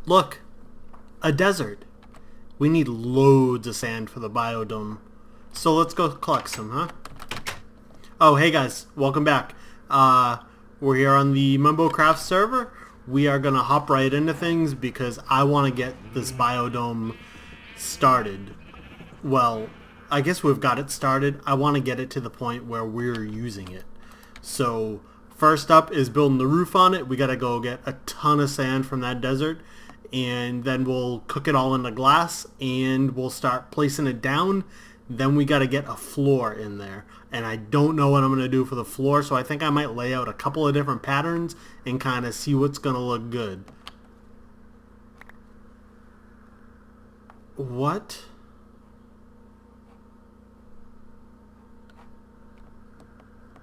Look, a desert. We need loads of sand for the biodome. So let's go collect some, huh? Oh, hey guys, welcome back. We're here on the MumboCraft server. We are gonna hop right into things because I want to get this biodome started. Well, I guess we've got it started. I want to get it to the point where we're using it. So first up is building the roof on it. We gotta go get a ton of sand from that desert, and then we'll cook it all into glass and we'll start placing it down. Then we gotta get a floor in there, and I don't know what I'm gonna do for the floor, so I think I might lay out a couple of different patterns and kind of see what's gonna look good. What?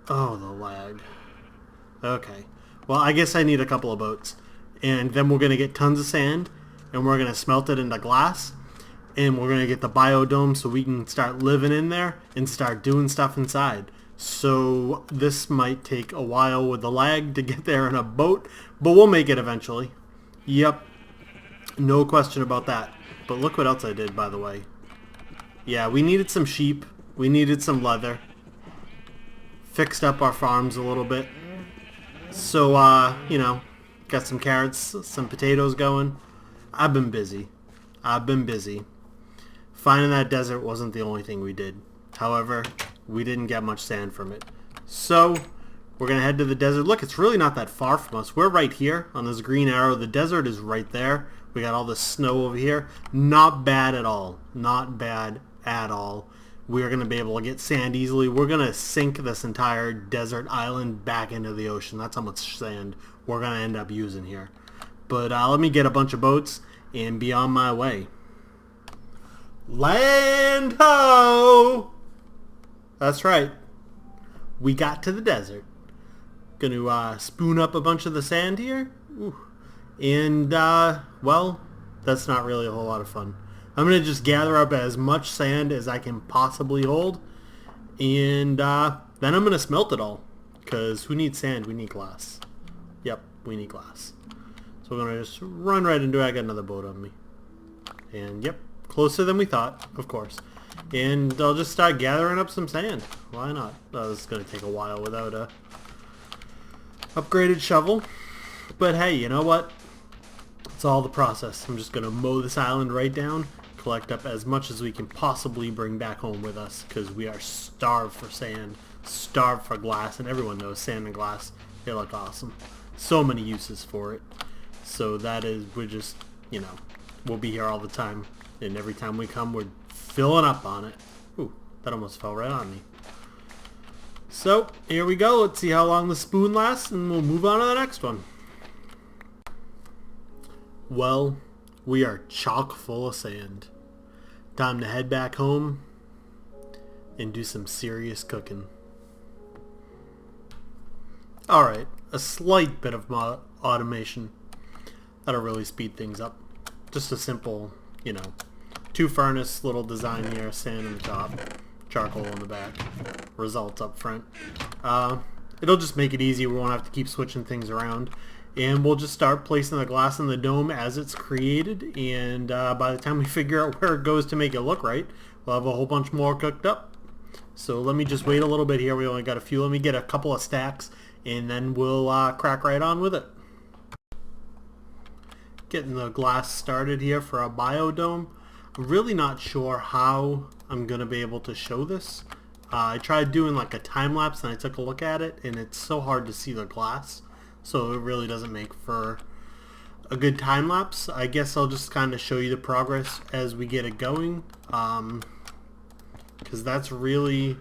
Oh, the lag. Okay. Well, I guess I need a couple of boats. And then we're going to get tons of sand, and we're going to smelt it into glass, and we're going to get the biodome so we can start living in there and start doing stuff inside. So this might take a while with the lag to get there in a boat, but we'll make it eventually. Yep. No question about that. But look what else I did, by the way. Yeah, we needed some sheep. We needed some leather. Fixed up our farms a little bit. So, you know, got some carrots, some potatoes going. I've been busy. Finding that desert wasn't the only thing we did. However, we didn't get much sand from it. So, we're going to head to the desert. Look, it's really not that far from us. We're right here on this green arrow. The desert is right there. We got all the snow over here. Not bad at all. Not bad at all. We're going to be able to get sand easily. We're going to sink this entire desert island back into the ocean. That's how much sand we're going to end up using here. But let me get a bunch of boats and be on my way. Land ho! That's right. We got to the desert. Going to spoon up a bunch of the sand here. Ooh. And, well, that's not really a whole lot of fun. I'm going to just gather up as much sand as I can possibly hold, and then I'm going to smelt it all, because who needs sand? We need glass. Yep, we need glass. So we're going to just run right into it. I got another boat on me. And yep, closer than we thought, of course. And I'll just start gathering up some sand. Why not? This is going to take a while without a upgraded shovel. But hey, you know what? It's all the process. I'm just going to mow this island right down, collect up as much as we can possibly bring back home with us, because we are starved for sand, starved for glass, and everyone knows sand and glass, they look awesome. So many uses for it. So that is, we're just, you know, we'll be here all the time, and every time we come, we're filling up on it. Ooh, that almost fell right on me. So, here we go. Let's see how long the spoon lasts, and we'll move on to the next one. Well, we are chock full of sand. Time to head back home and do some serious cooking. Alright, a slight bit of automation. That'll really speed things up. Just a simple, you know, 2 furnace little design here, sand on the top, charcoal on the back, results up front. It'll just make it easy. We won't have to keep switching things around. And we'll just start placing the glass in the dome as it's created, and by the time we figure out where it goes to make it look right, we'll have a whole bunch more cooked up. So let me just wait a little bit here. We only got a few. Let me get a couple of stacks, and then we'll crack right on with it. Getting the glass started here for our biodome. I'm really not sure how I'm going to be able to show this. I tried doing like a time lapse, and I took a look at it, and it's so hard to see the glass. So it really doesn't make for a good time lapse. I guess I'll just kind of show you the progress as we get it going, because that's really,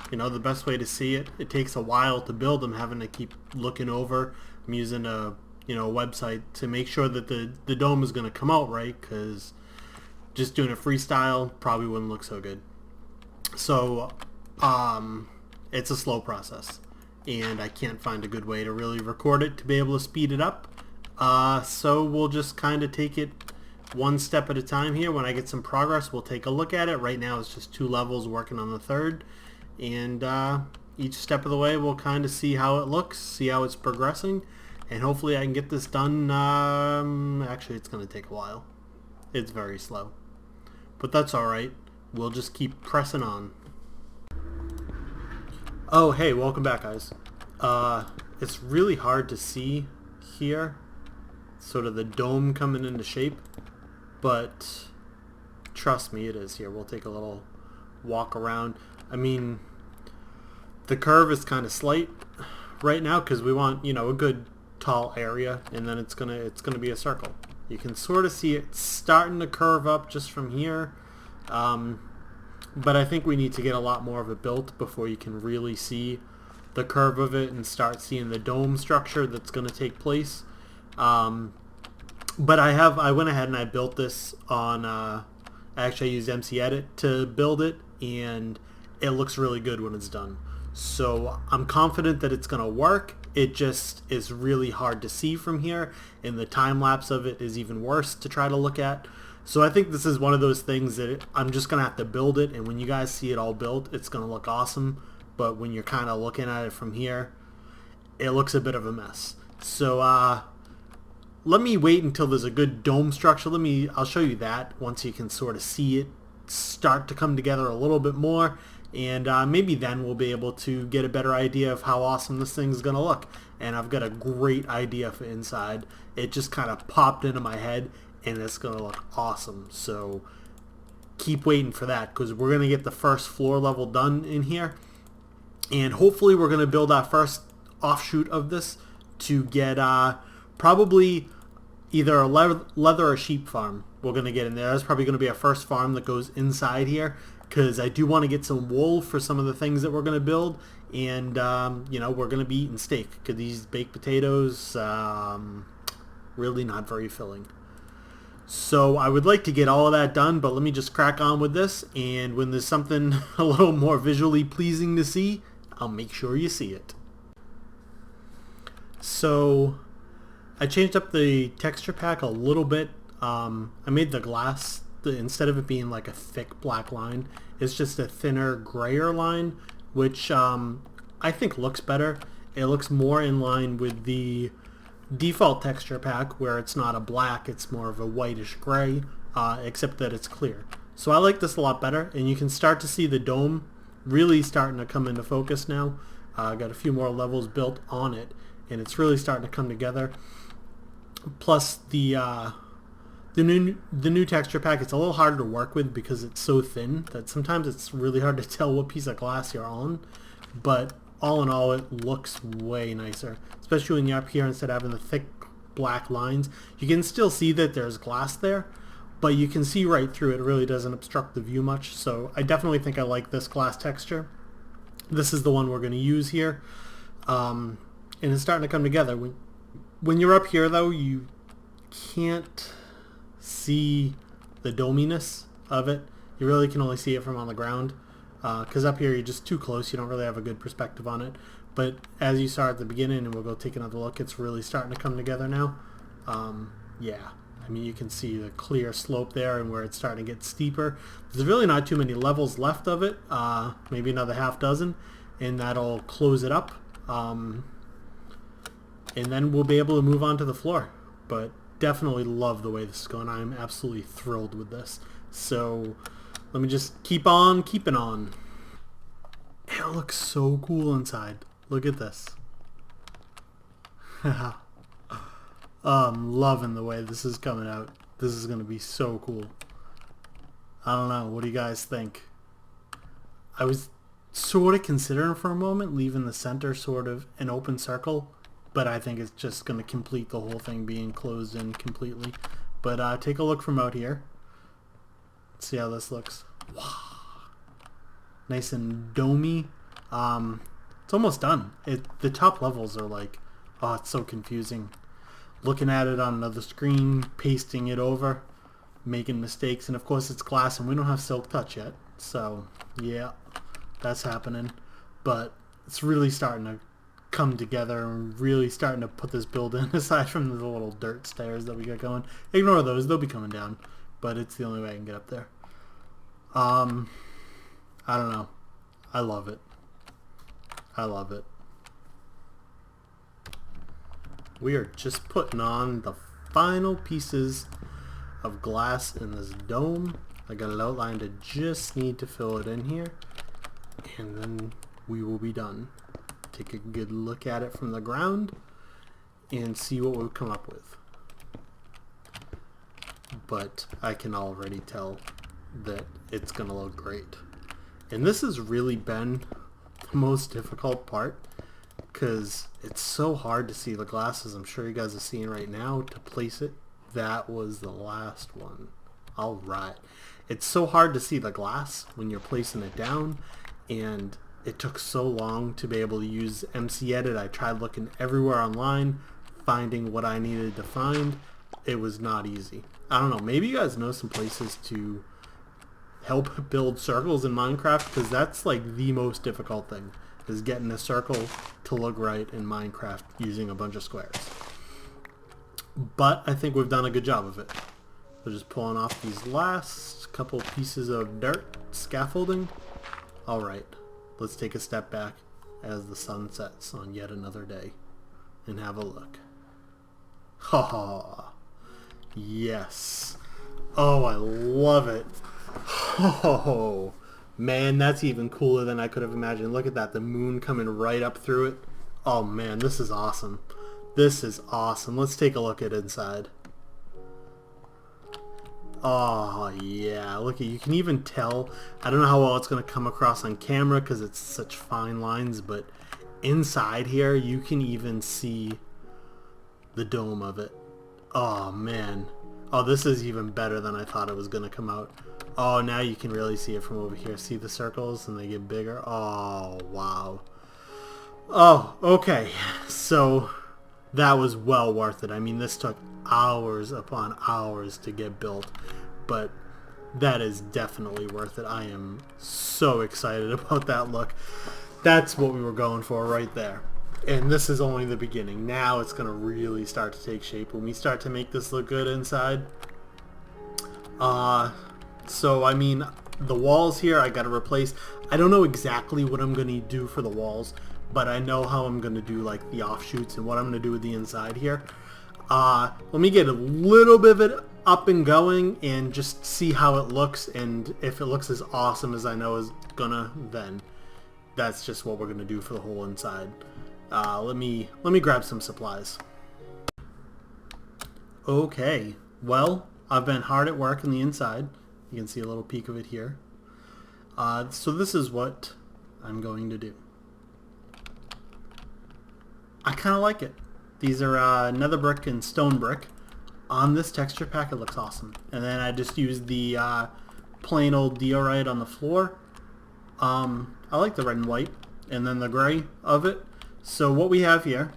you know, the best way to see it. It takes a while to build. I'm having to keep looking over. I'm using a, you know, website to make sure that the dome is going to come out right, because just doing a freestyle probably wouldn't look so good. So it's a slow process, and I can't find a good way to really record it to be able to speed it up. So we'll just kind of take it one step at a time here. When I get some progress, we'll take a look at it. Right now it's just 2 levels, working on the 3rd, and each step of the way we'll kind of see how it looks, see how it's progressing, and hopefully I can get this done. Actually, it's going to take a while. It's very slow, but that's alright. We'll just keep pressing on. Oh, hey, welcome back, guys. It's really hard to see here, sort of the dome coming into shape, but trust me, it is here. We'll take a little walk around. I mean, the curve is kind of slight right now because we want, you know, a good tall area, and then it's gonna be a circle. You can sort of see it starting to curve up just from here, but I think we need to get a lot more of it built before you can really see the curve of it and start seeing the dome structure that's going to take place. But I went ahead and I built this on actually I used MC Edit to build it, and it looks really good when it's done. So I'm confident that it's going to work. It just is really hard to see from here, and the time lapse of it is even worse to try to look at. So I think this is one of those things that I'm just going to have to build it, and when you guys see it all built, it's going to look awesome. But when you're kind of looking at it from here, it looks a bit of a mess. So let me wait until there's a good dome structure. I'll show you that once you can sort of see it start to come together a little bit more, and maybe then we'll be able to get a better idea of how awesome this thing's gonna look. And I've got a great idea for inside. It just kind of popped into my head, and it's gonna look awesome. So keep waiting for that, because we're gonna get the first floor level done in here, and hopefully we're gonna build our first offshoot of this to get probably either a leather or sheep farm. We're going to get in there. That's probably going to be our first farm that goes inside here, because I do want to get some wool for some of the things that we're going to build, and you know, we're going to be eating steak, because these baked potatoes really not very filling. So I would like to get all of that done, but let me just crack on with this, and when there's something a little more visually pleasing to see, I'll make sure you see it. So I changed up the texture pack a little bit. I made the glass, instead of it being like a thick black line, it's just a thinner grayer line, which I think looks better. It looks more in line with the default texture pack, where it's not a black, it's more of a whitish gray, except that it's clear. So I like this a lot better, and you can start to see the dome really starting to come into focus now. I got a few more levels built on it, and it's really starting to come together. Plus the new texture pack, it's a little harder to work with because it's so thin that sometimes it's really hard to tell what piece of glass you're on. But all in all, it looks way nicer, especially when you're up here instead of having the thick black lines. You can still see that there's glass there, but you can see right through it. It really doesn't obstruct the view much. So I definitely think I like this glass texture. This is the one we're going to use here, and it's starting to come together. When you're up here, though, you can't see the dominess of it. You really can only see it from on the ground, because up here you're just too close. You don't really have a good perspective on it. But as you saw at the beginning, and we'll go take another look, it's really starting to come together now. Yeah, I mean, you can see the clear slope there and where it's starting to get steeper. There's really not too many levels left of it, maybe another half dozen, and that'll close it up. And then we'll be able to move on to the floor. But definitely love the way this is going. I'm absolutely thrilled with this. So let me just keep on keeping on. It looks so cool inside. Look at this. I'm loving the way this is coming out. This is going to be so cool. I don't know. What do you guys think? I was sort of considering for a moment leaving the center sort of an open circle, but I think it's just going to complete the whole thing being closed in completely. But take a look from out here. Let's see how this looks. Wow. Nice and domey. It's almost done. The top levels are like, oh, it's so confusing. Looking at it on another screen, pasting it over, making mistakes, and of course it's glass and we don't have silk touch yet. So yeah, that's happening. But it's really starting to come together and really starting to put this build in, aside from the little dirt stairs that we got going. Ignore those, they'll be coming down, but it's the only way I can get up there. I don't know. I love it. I love it. We are just putting on the final pieces of glass in this dome. I got it outlined. I just need to fill it in here, and then we will be done. Take a good look at it from the ground and see what we'll come up with. But I can already tell that it's gonna look great. And this has really been the most difficult part, because it's so hard to see the glasses. I'm sure you guys are seeing right now to place it. That was the last one. Alright. It's so hard to see the glass when you're placing it down, and it took so long to be able to use MC Edit. I tried looking everywhere online, finding what I needed to find. It was not easy. I don't know, maybe you guys know some places to help build circles in Minecraft, because that's like the most difficult thing, is getting a circle to look right in Minecraft using a bunch of squares. But I think we've done a good job of it. We're just pulling off these last couple pieces of dirt scaffolding. Alright, let's take a step back as the sun sets on yet another day and have a look. Ha ha! Yes! Oh, I love it! Oh, man, that's even cooler than I could have imagined. Look at that, the moon coming right up through it. Oh man, this is awesome. This is awesome. Let's take a look at inside. Oh yeah, look at, you can even tell. I don't know how well it's going to come across on camera because it's such fine lines, but inside here you can even see the dome of it. Oh man. Oh, this is even better than I thought it was going to come out. Oh, now you can really see it from over here. See the circles and they get bigger? Oh, wow. Oh, okay. So that was well worth it. I mean, this took hours upon hours to get built, but that is definitely worth it. I am so excited about that look. That's what we were going for right there. And this is only the beginning. Now it's going to really start to take shape when we start to make this look good inside. So I mean, the walls here I got to replace. I don't know exactly what I'm going to do for the walls, but I know how I'm going to do like the offshoots and what I'm going to do with the inside here. Let me get a little bit of it up and going and just see how it looks, and if it looks as awesome as I know is gonna, then that's just what we're going to do for the whole inside. Let me grab some supplies. Okay, well, I've been hard at work on the inside. You can see a little peek of it here. So this is what I'm going to do. I kind of like it. These are nether brick and stone brick. On this texture pack, it looks awesome. And then I just used the plain old diorite on the floor. I like the red and white, and then the gray of it. So what we have here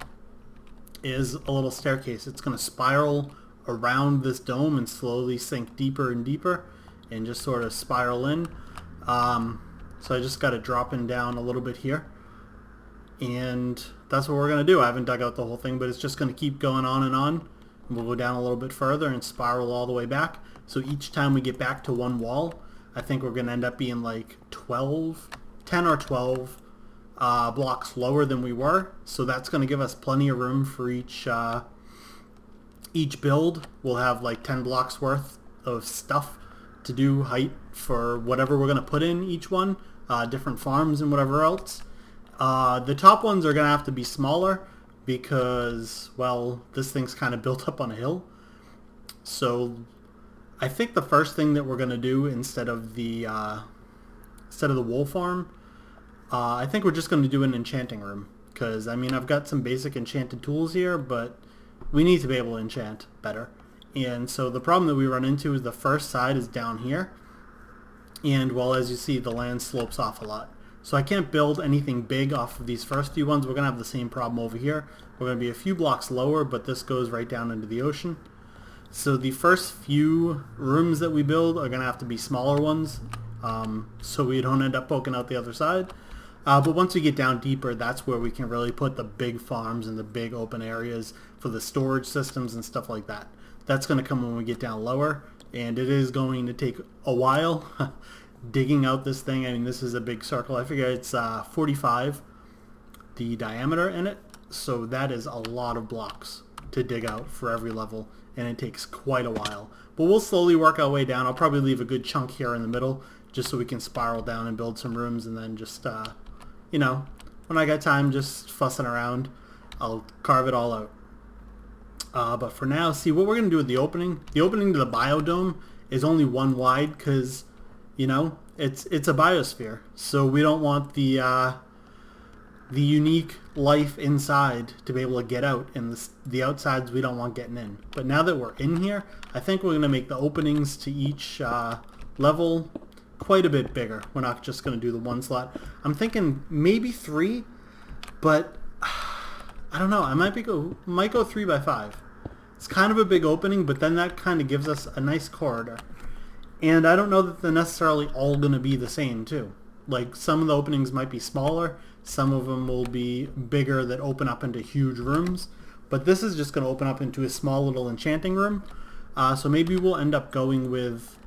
is a little staircase. It's going to spiral around this dome and slowly sink deeper and deeper and just sort of spiral in. So I just got it dropping down a little bit here. And that's what we're going to do. I haven't dug out the whole thing, but it's just going to keep going on and on. And we'll go down a little bit further and spiral all the way back. So each time we get back to one wall, I think we're going to end up being like 10 or 12 blocks lower than we were. So that's going to give us plenty of room for each build. We'll have like 10 blocks worth of stuff to do height for whatever we're going to put in each one, different farms and whatever else. The top ones are going to have to be smaller because, well, this thing's kind of built up on a hill. So I think the first thing that we're going to do instead of the wool farm, I think we're just going to do an enchanting room. Because, I mean, I've got some basic enchanted tools here, but we need to be able to enchant better. And so the problem that we run into is the first side is down here. And, well, as you see, the land slopes off a lot. So I can't build anything big off of these first few ones. We're going to have the same problem over here. We're going to be a few blocks lower, but this goes right down into the ocean. So the first few rooms that we build are going to have to be smaller ones, so we don't end up poking out the other side. But once we get down deeper, that's where we can really put the big farms and the big open areas for the storage systems and stuff like that. That's going to come when we get down lower, and it is going to take a while digging out this thing. I mean, this is a big circle. I figure it's 45, the diameter in it, so that is a lot of blocks to dig out for every level, and it takes quite a while. But we'll slowly work our way down. I'll probably leave a good chunk here in the middle just so we can spiral down and build some rooms, and then just, you know, when I got time just fussing around, I'll carve it all out. But for now, see what we're going to do with the opening. The opening to the biodome is only one wide because, you know, it's a biosphere. So we don't want the unique life inside to be able to get out, and the outsides we don't want getting in. But now that we're in here, I think we're going to make the openings to each level quite a bit bigger. We're not just going to do the one slot. I'm thinking maybe 3, but I don't know. I might go 3 by 5. It's kind of a big opening, but then that kind of gives us a nice corridor. And I don't know that they're necessarily all going to be the same too. Like some of the openings might be smaller, some of them will be bigger that open up into huge rooms, but this is just going to open up into a small little enchanting room. So maybe we'll end up going with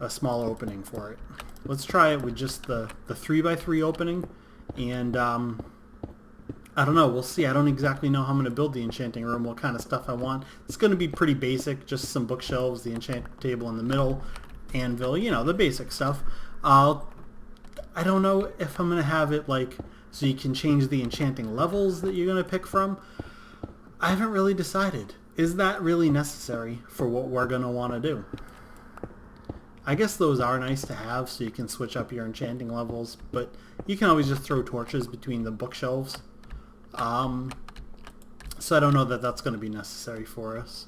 a small opening for it. Let's try it with just the 3 by 3 opening, and I don't know, we'll see. I don't exactly know how I'm going to build the enchanting room, what kind of stuff I want. It's going to be pretty basic, just some bookshelves, the enchant table in the middle, anvil, you know, the basic stuff. I don't know if I'm going to have it like so you can change the enchanting levels that you're going to pick from. I haven't really decided. Is that really necessary for what we're going to want to do? I guess those are nice to have so you can switch up your enchanting levels, but you can always just throw torches between the bookshelves. So I don't know that that's going to be necessary for us.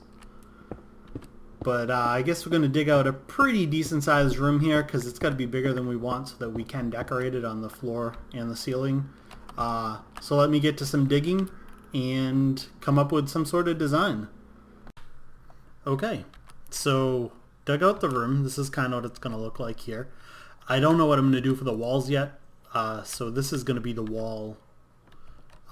But I guess we're going to dig out a pretty decent sized room here because it's got to be bigger than we want so that we can decorate it on the floor and the ceiling. So let me get to some digging and come up with some sort of design. Okay, so dug out the room. This is kind of what it's going to look like here. I don't know what I'm going to do for the walls yet. So this is going to be the wall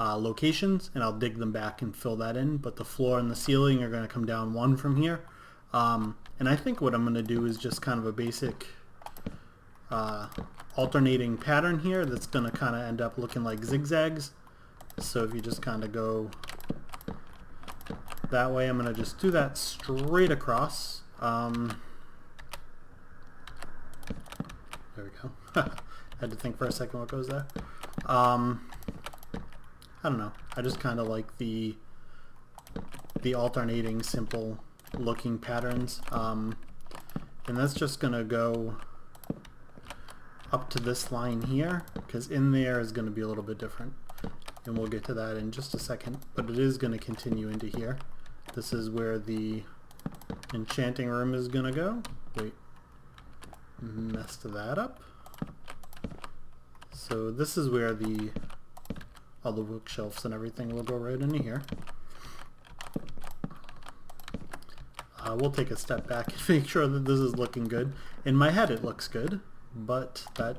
locations, and I'll dig them back and fill that in. But the floor and the ceiling are going to come down one from here. And I think what I'm going to do is just kind of a basic alternating pattern here that's going to kind of end up looking like zigzags. So if you just kind of go that way, I'm going to just do that straight across. There we go. Had to think for a second what goes there. I don't know. I just kind of like the alternating simple looking patterns, and that's just gonna go up to this line here because in there is going to be a little bit different, and we'll get to that in just a second, but it is going to continue into here. This is where the enchanting room is going to go. Wait, messed that up. So this is where all the bookshelves and everything will go right into here. We'll take a step back and make sure that this is looking good. In my head it looks good, but that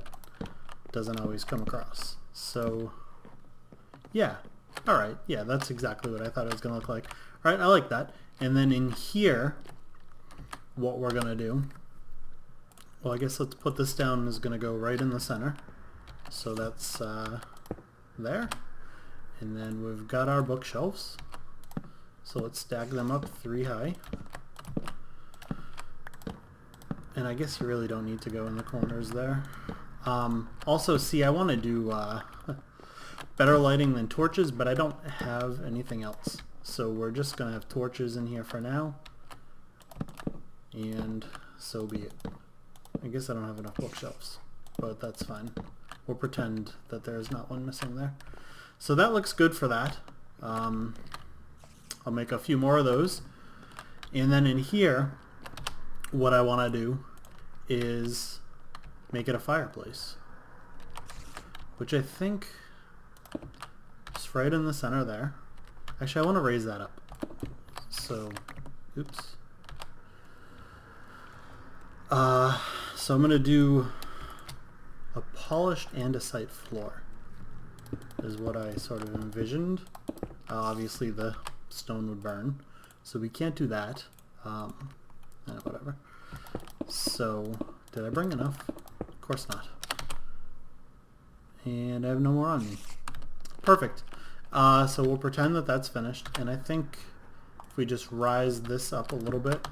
doesn't always come across. So yeah, alright, yeah, that's exactly what I thought it was going to look like. Alright, I like that. And then in here, what we're going to do, well, I guess let's put this down, is going to go right in the center. So that's there. And then we've got our bookshelves. So let's stack them up 3 high. And I guess you really don't need to go in the corners there. Also, see, I want to do better lighting than torches, but I don't have anything else. So we're just going to have torches in here for now. And so be it. I guess I don't have enough bookshelves, but that's fine. We'll pretend that there's not one missing there. So that looks good for that. I'll make a few more of those. And then in here, what I want to do is make it a fireplace, which I think is right in the center there. Actually, I want to raise that up. So, oops. So I'm going to do a polished andesite floor is what I sort of envisioned. Obviously the stone would burn, so we can't do that. Whatever. So, did I bring enough? Of course not. And I have no more on me. Perfect. So we'll pretend that that's finished, and I think if we just rise this up a little bit,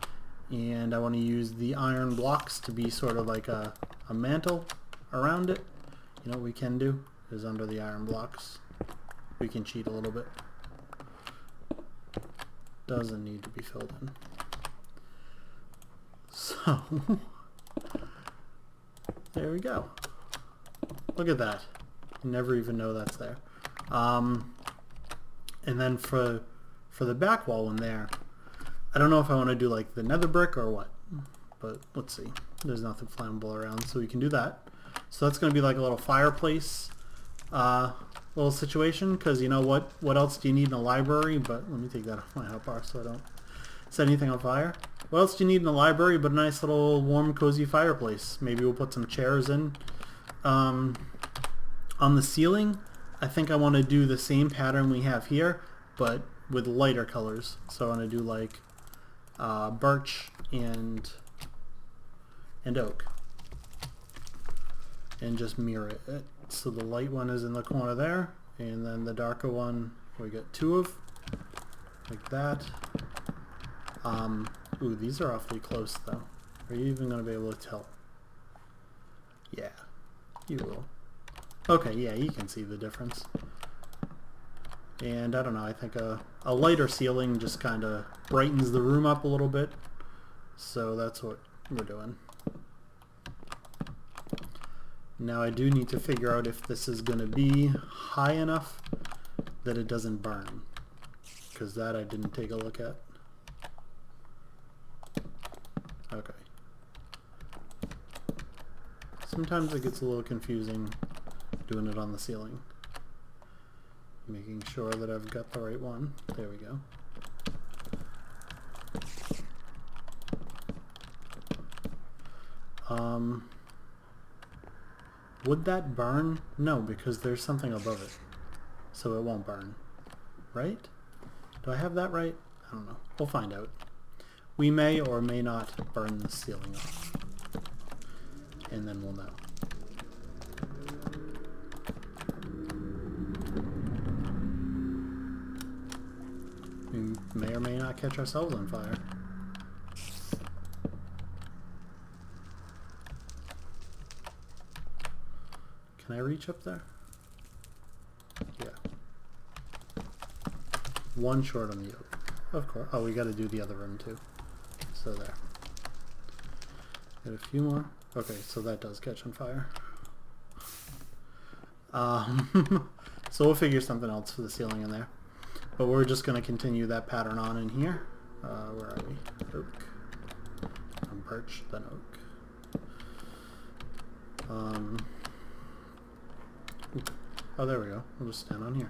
and I want to use the iron blocks to be sort of like a mantle around it. You know what we can do is under the iron blocks, we can cheat a little bit. Doesn't need to be filled in. So, there we go. Look at that. You never even know that's there. And then for the back wall in there, I don't know if I want to do like the nether brick or what, but let's see. There's nothing flammable around, so we can do that. So that's going to be like a little fireplace little situation, because you know what else do you need in a library? But let me take that off my hotbar so I don't set anything on fire. What else do you need in a library but a nice little warm cozy fireplace? Maybe we'll put some chairs in. On the ceiling, I think I want to do the same pattern we have here, but with lighter colors. So I want to do like birch and oak, and just mirror it. So the light one is in the corner there, and then the darker one we get two of, like that. Ooh, these are awfully close though. Are you even going to be able to tell? Yeah, you will. Okay, yeah, you can see the difference. And I don't know, I think a lighter ceiling just kind of brightens the room up a little bit. So that's what we're doing. Now I do need to figure out if this is going to be high enough that it doesn't burn, because that I didn't take a look at. Okay. Sometimes it gets a little confusing doing it on the ceiling. Making sure that I've got the right one. There we go. Would that burn? No, because there's something above it. So it won't burn. Right? Do I have that right? I don't know. We'll find out. We may or may not burn the ceiling off. And then we'll know. We may or may not catch ourselves on fire. Can I reach up there? Yeah. One short on the yoke. Of course. Oh, we got to do the other room too. So there. Got a few more. Okay, so that does catch on fire. So we'll figure something else for the ceiling in there. But we're just going to continue that pattern on in here. Where are we? Oak. Birch, then oak. Oh, there we go. We'll just stand on here.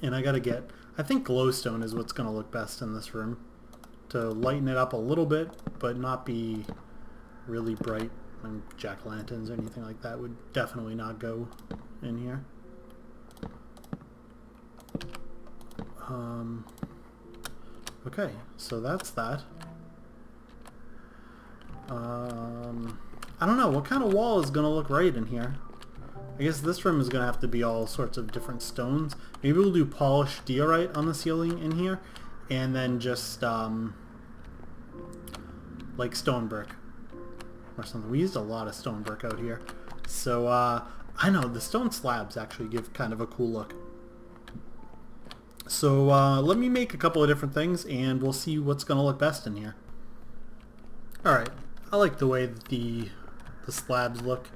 And I gotta get... I think glowstone is what's going to look best in this room. To lighten it up a little bit, but not be really bright. And jack-o'-lanterns or anything like that would definitely not go in here. Okay, so that's that. I don't know, what kind of wall is going to look right in here? I guess this room is going to have to be all sorts of different stones. Maybe we'll do polished diorite on the ceiling in here, and then just like stone brick or something. We used a lot of stone brick out here. So I know, the stone slabs actually give kind of a cool look. So let me make a couple of different things and we'll see what's going to look best in here. Alright, I like the way that the slabs look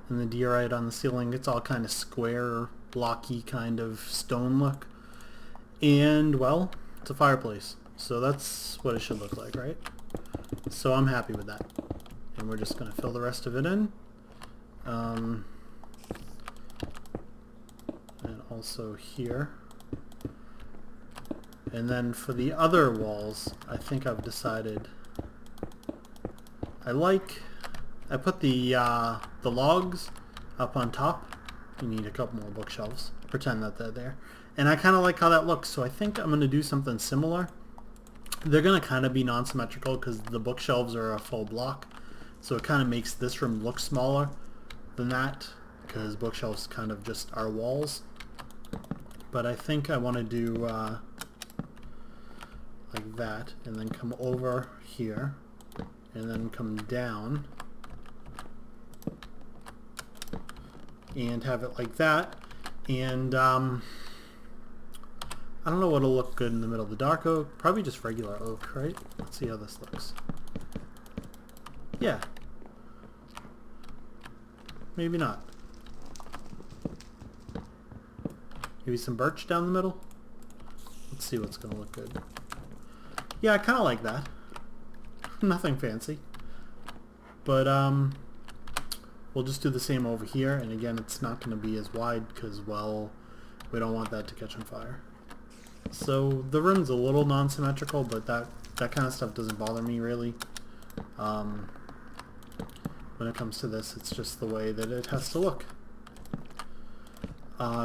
and the diorite on the ceiling. It's all kind of square, blocky kind of stone look. And, well, it's a fireplace. So that's what it should look like, right? So I'm happy with that. And we're just going to fill the rest of it in. And also here. And then for the other walls, I think I've decided I put the logs up on top. You need a couple more bookshelves. Pretend that they're there. And I kind of like how that looks, so I think I'm going to do something similar. They're going to kind of be non-symmetrical because the bookshelves are a full block. So it kind of makes this room look smaller than that because bookshelves kind of just are walls. But I think I want to do like that, and then come over here, and then come down, and have it like that. And I don't know what'll look good in the middle. The dark oak, probably just regular oak, right? Let's see how this looks. Yeah. Maybe not. Maybe some birch down the middle? Let's see what's going to look good. Yeah, I kind of like that. Nothing fancy. But, we'll just do the same over here. And again, it's not going to be as wide because, well, we don't want that to catch on fire. So the room's a little non-symmetrical, but that kind of stuff doesn't bother me really. When it comes to this, it's just the way that it has to look.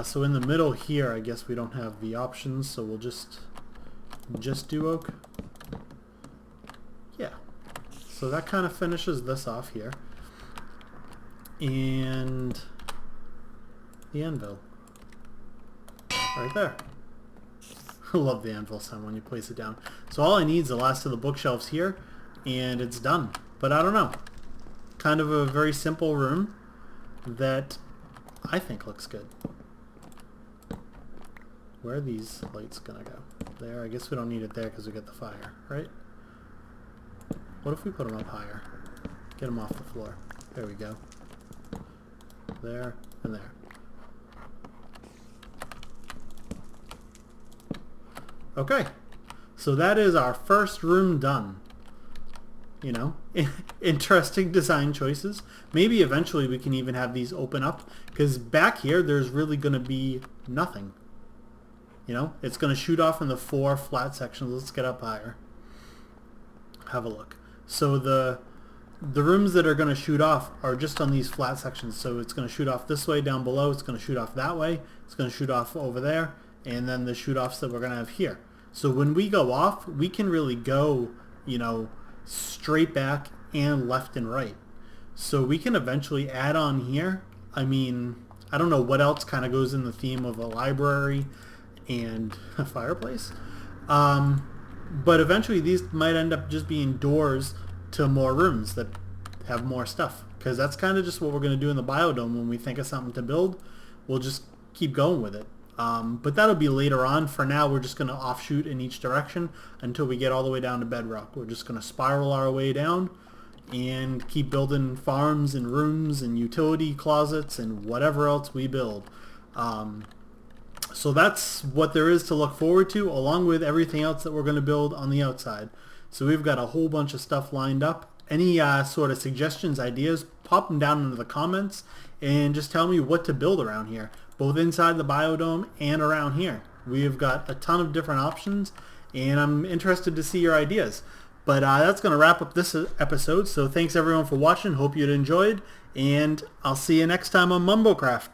So in the middle here, I guess we don't have the options, so we'll just do oak. Yeah. So that kind of finishes this off here. And the anvil. Right there. I love the anvil sound when you place it down. So all I need is the last of the bookshelves here, and it's done. But I don't know. Kind of a very simple room that I think looks good. Where are these lights gonna go? There. I guess we don't need it there because we got the fire, right? What if we put them up higher? Get them off the floor. There we go. There and there. Okay, so that is our first room done. You know, interesting design choices. Maybe eventually we can even have these open up, because back here there's really going to be nothing. You know, it's going to shoot off in the 4 flat sections. Let's get up higher. Have a look. So the rooms that are going to shoot off are just on these flat sections. So it's going to shoot off this way down below. It's going to shoot off that way. It's going to shoot off over there. And then the shoot offs that we're going to have here. So when we go off, we can really go, you know, straight back and left and right. So we can eventually add on here. I mean, I don't know what else kind of goes in the theme of a library and a fireplace. But eventually these might end up just being doors to more rooms that have more stuff. Because that's kind of just what we're going to do in the biodome when we think of something to build. We'll just keep going with it. But that'll be later on. For now, we're just going to offshoot in each direction until we get all the way down to bedrock. We're just going to spiral our way down and keep building farms and rooms and utility closets and whatever else we build. So that's what there is to look forward to, along with everything else that we're going to build on the outside. So we've got a whole bunch of stuff lined up. Any sort of suggestions, ideas, pop them down into the comments and just tell me what to build around here, both inside the biodome and around here. We've got a ton of different options, and I'm interested to see your ideas. But that's going to wrap up this episode, so thanks everyone for watching. Hope you enjoyed, and I'll see you next time on MumboCraft.